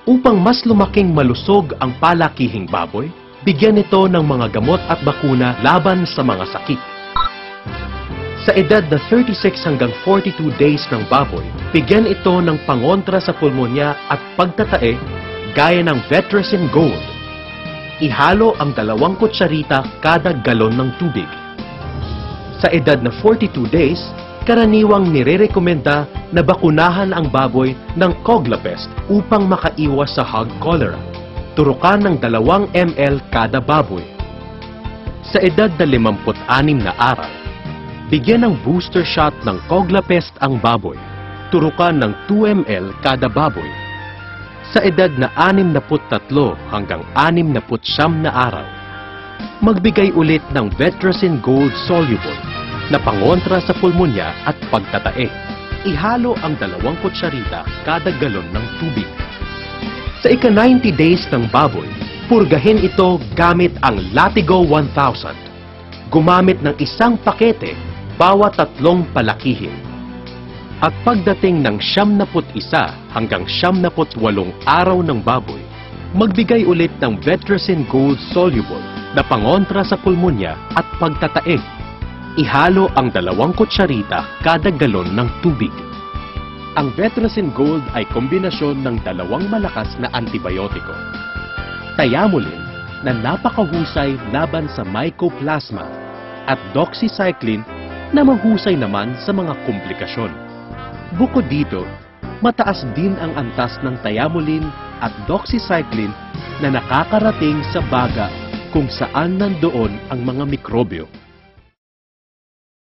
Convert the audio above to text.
Upang mas lumaking malusog ang palakihing baboy, bigyan ito ng mga gamot at bakuna laban sa mga sakit. Sa edad na 36 hanggang 42 days ng baboy, bigyan ito ng pangontra sa pulmonya at pagtatae gaya ng Vetracin Gold. Ihalo ang 2 kutsarita kada galon ng tubig. Sa edad na 42 days, karaniwang nirerekomenda na bakunahan ang baboy ng Coglapest upang makaiwas sa hog cholera. Turukan ng 2 ml kada baboy. Sa edad na 56 na araw, bigyan ng booster shot ng Coglapest ang baboy. Turukan ng 2 ml kada baboy. Sa edad na 63 hanggang 69 na araw, magbigay ulit ng Vetracin Gold Soluble na pangontra sa pulmonya at pagtatae. Ihalo ang 2 kutsarita kada galon ng tubig. Sa ika-90 days ng baboy, purgahin ito gamit ang Latigo 1000. Gumamit ng 1 pakete bawat 3 palakihin. At pagdating ng 71 hanggang 78 araw ng baboy, magbigay ulit ng Vetracin Gold Soluble na pangontra sa pulmonya at pagtatae. Ihalo ang 2 kutsarita kada galon ng tubig. Ang Vetracin Gold ay kombinasyon ng 2 malakas na antibiotiko. Thiamulin na napakahusay laban sa Mycoplasma at doxycycline na mahusay naman sa mga komplikasyon. Bukod dito, mataas din ang antas ng thiamulin at doxycycline na nakakarating sa baga kung saan nandoon ang mga mikrobyo.